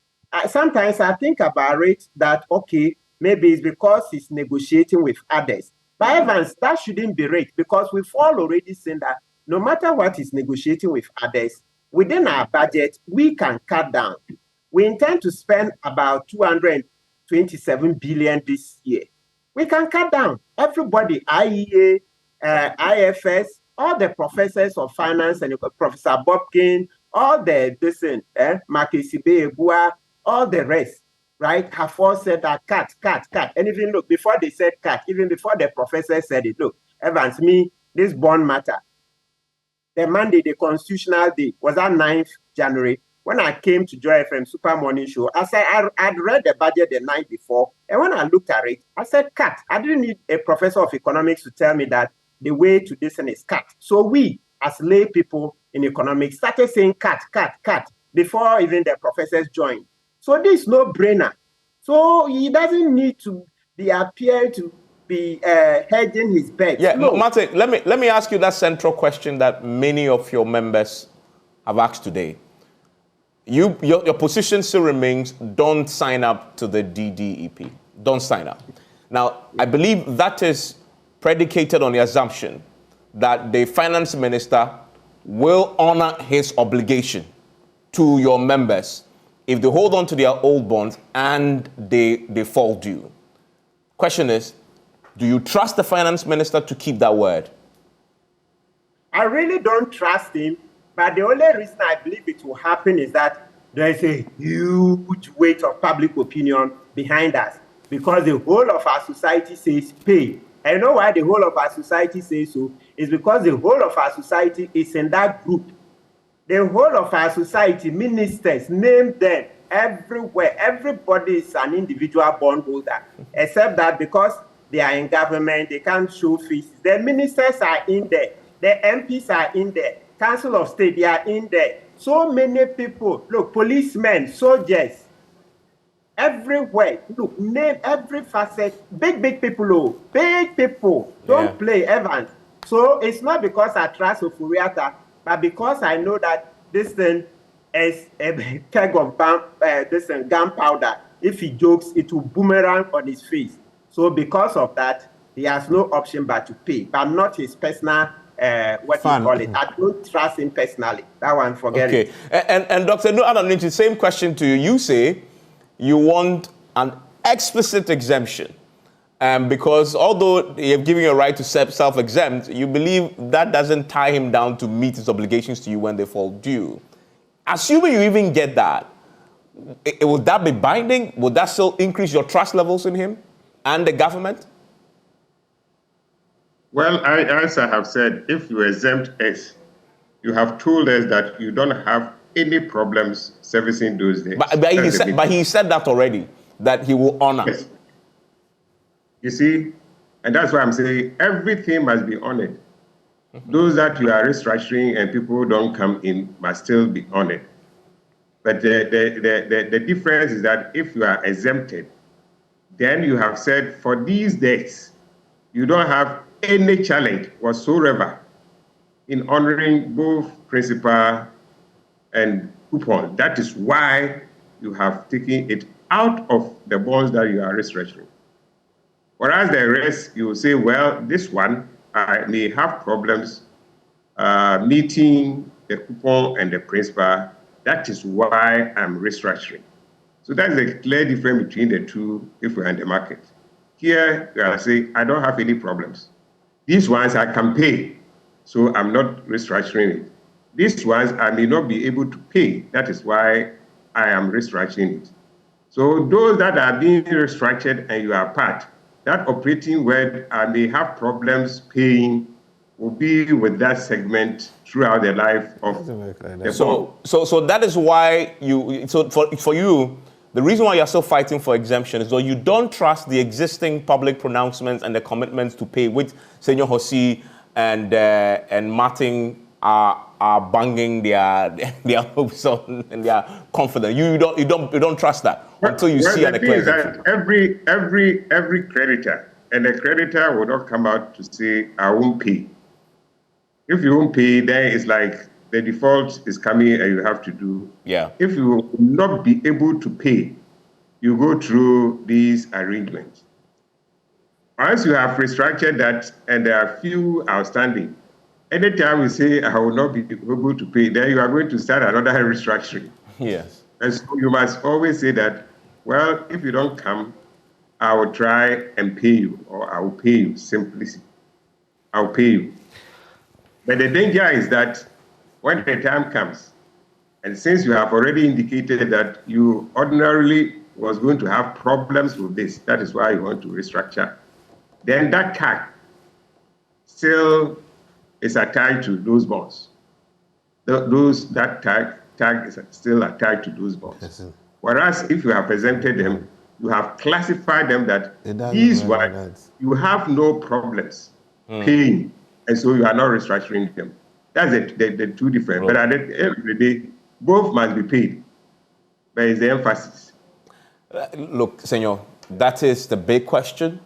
Sometimes I think about it that, okay, maybe it's because he's negotiating with others. But Evans, that shouldn't be right, because we've all already seen that no matter what he's negotiating with others, within our budget, we can cut down. We intend to spend about 227 billion this year. We can cut down. Everybody, IEA, IFS, all the professors of finance, and Professor Bobkin, all the Makisibe Ebua, all the rest, right, have all said that cut. And even look, before they said cut, even before the professor said it, look, Evans, this bond matter. The Monday, the constitutional day, was that 9th January. When I came to Joy FM Super Morning Show, I'd read the budget the night before, and when I looked at it, I said, cut. I didn't need a professor of economics to tell me that the way to this thing is cut. So we, as lay people in economics, started saying cut, cut, cut, before even the professors joined. So this is no-brainer. So he doesn't need to appear to be hedging his bets. Yeah, no. Martin, let me ask you that central question that many of your members have asked today. Your position still remains, don't sign up to the DDEP. Don't sign up. Now, I believe that is predicated on the assumption that the finance minister will honor his obligation to your members if they hold on to their old bonds and they fall due. Question is, do you trust the finance minister to keep that word? I really don't trust him, but the only reason I believe it will happen is that there is a huge weight of public opinion behind us, because the whole of our society says pay. And you know why the whole of our society says so? It's because the whole of our society is in that group. The whole of our society, ministers, name them, everywhere. Everybody is an individual bondholder, except that because they are in government, they can't show faces. The ministers are in there. The MPs are in there. Council of State, they are in there. So many people, look, policemen, soldiers, everywhere. Look, name every facet. Big people, oh, big people. Don't play, Evans. So it's not because I trust Ofuriata, but because I know that this thing is a keg of gunpowder. If he jokes, it will boomerang on his face. So because of that, he has no option but to pay, but not his personal, what you call it. I don't trust him personally. That one, forget it. And Dr. Adonich, the same question to you. You say you want an explicit exemption. Because although they have given you a right to self-exempt, you believe that doesn't tie him down to meet his obligations to you when they fall due. Assuming you even get that, would that be binding? Would that still increase your trust levels in him and the government? Well, as I have said, if you exempt us, you have told us that you don't have any problems servicing those days. But he said that already, that he will honor. Yes. You see, and that's why I'm saying everything must be honored. Those that you are restructuring and people don't come in must still be honored. But the difference is that if you are exempted, then you have said for these days, you don't have any challenge whatsoever in honoring both principal and coupon. That is why you have taken it out of the bonds that you are restructuring. Whereas the rest, you will say, well, this one, I may have problems meeting the coupon and the principal. That is why I'm restructuring. So that's a clear difference between the two if we're in the market. Here, you are saying, I don't have any problems. These ones I can pay, so I'm not restructuring it. These ones I may not be able to pay. That is why I am restructuring it. So those that are being restructured and you are part, that operating where I may have problems paying will be with that segment throughout the life of the So that is why for you, the reason why you're still fighting for exemption is that you don't trust the existing public pronouncements and the commitments to pay, which Senor Hosea and Martin are banging their hopes on, and they are confident. You don't trust that until you see the thing is that every creditor, and the creditor will not come out to say, I won't pay. If you won't pay, then it's like the default is coming and you have to do. Yeah. If you will not be able to pay, you go through these arrangements. Once you have restructured that and there are few outstanding, anytime we say I will not be able to pay, then you are going to start another restructuring. Yes. And so you must always say that, well, if you don't come, I will try and pay you, or I will pay you, simplicity. I will pay you. But the danger is that when the time comes, and since you have already indicated that you ordinarily was going to have problems with this, that is why you want to restructure, then that tag still is attached to those bonds. That tag is still attached to those bonds. Yes, whereas if you have presented them, you have classified them that these ones, you have no problems paying. and so you are not restructuring them. That's the two different. But at the end of the day, both must be paid. But it's the emphasis. Look, Senor, that is the big question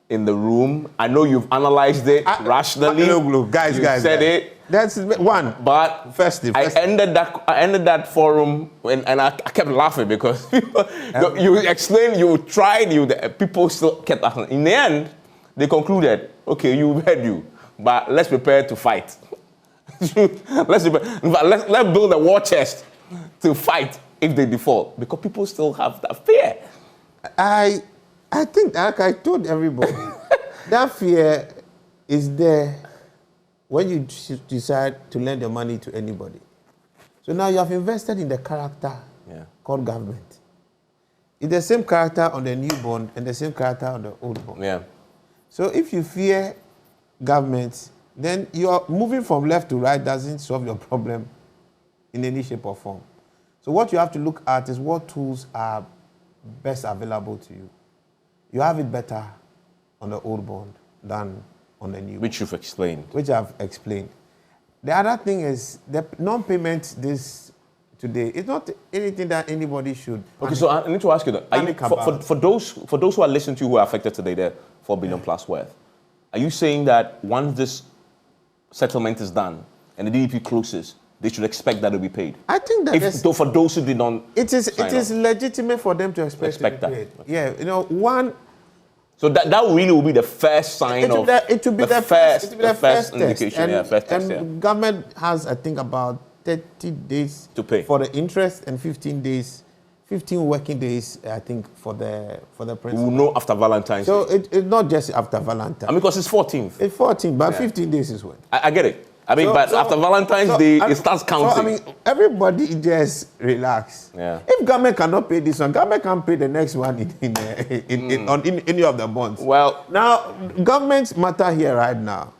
in the room. I know you've analyzed it rationally. Look, guys, said it. That's one. But festive. I ended that forum and I kept laughing because you explained, you tried, people still kept asking. In the end, they concluded, okay, but let's prepare to fight. let's build a war chest to fight if they default, because people still have that fear. I think, like I told everybody, that fear is there when you decide to lend your money to anybody. So now you have invested in the character called government. It's the same character on the new bond and the same character on the old bond. Yeah. So if you fear government, then you're moving from left to right doesn't solve your problem in any shape or form. So what you have to look at is what tools are best available to you. You have it better on the old bond than on the new bond. Which you've explained. Which I've explained. The other thing is the non-payment this today. It's not anything that anybody should. Okay, so I need to ask you that. For those who are listening to you who are affected today, they're 4 billion plus worth. Are you saying that once this settlement is done and the DDP closes, they should expect that to be paid? I think that for those who did not, it is legitimate for them to expect to be that. paid. Yeah, one. So that really will be the first sign it will be the first indication. Test. First test. And government has, I think, about 30 days to pay for the interest and 15 working days, I think, for the principal. We will know after Valentine's Day. So it's not just after Valentine's. I mean, because it's 14th. It's 14th, but 15 days is when. I get it. I mean, after Valentine's Day, it starts counting. So, I mean, everybody just relax. Yeah. If government cannot pay this one, government can pay the next one in any of the bonds. Well, now, government's matter here right now,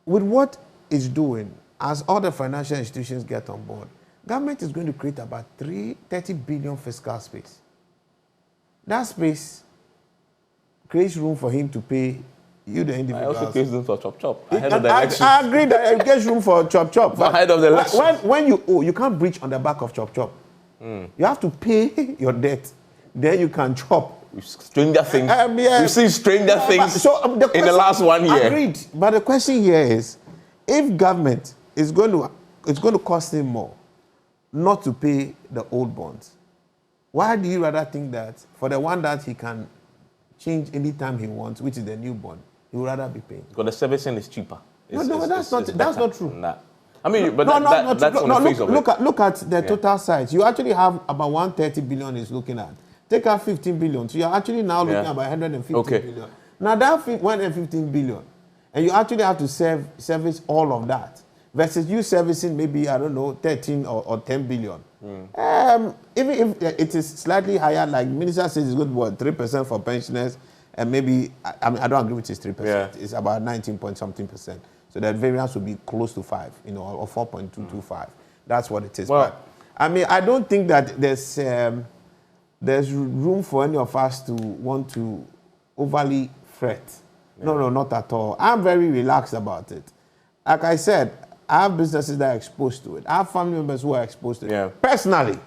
with what it's doing, as all the financial institutions get on board, government is going to create about 30 billion fiscal space. That space creates room for him to pay you, the individuals. I also creates room for chop. I agree that it gives room for chop. Ahead of the election. When you owe, you can't breach on the back of chop. You have to pay your debt. Then you can chop. Stranger things. We've seen stranger things in the last 1 year. Agreed. But the question here is, if government is going to cost him more not to pay the old bonds, why do you rather think that for the one that he can change anytime he wants, which is the new bond, he would rather be paying? Because the servicing is cheaper. That's not true. Nah. I mean, but that's on the face of it. Look at the total size. You actually have about 130 billion is looking at. Take out 15 billion. So you're actually now looking at about 150 billion. Now that 115 billion, and you actually have to service all of that, versus you servicing maybe, I don't know, 13 or 10 billion. Even if it is slightly higher, like Minister says it's good, 3% for pensioners, and maybe, I don't agree with his 3%. Yeah. It's about 19 point something percent. So that variance would be close to 5, or 4.225. That's what it is. Well, but, I mean, I don't think that there's room for any of us to want to overly fret. Yeah. No, not at all. I'm very relaxed about it. Like I said, I have businesses that are exposed to it. I have family members who are exposed to it. Yeah. Personally,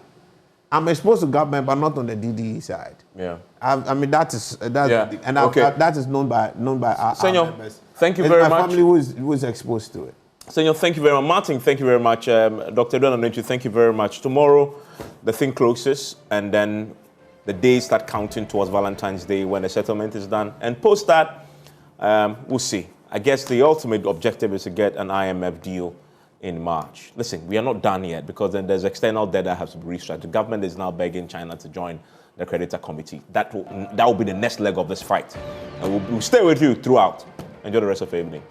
I'm exposed to government, but not on the DDE side. Yeah. I mean, that is known by our Senor, members. Thank you very much. My family who is exposed to it. Senor, thank you very much. Martin, thank you very much. Dr. Donald, thank you very much. Tomorrow, the thing closes, and then the days start counting towards Valentine's Day when the settlement is done. And post that, we'll see. I guess the ultimate objective is to get an IMF deal in March. Listen, we are not done yet because then there's external debt that has to be restructured. The government is now begging China to join the creditor committee. That will be the next leg of this fight. And we'll stay with you throughout. Enjoy the rest of the evening.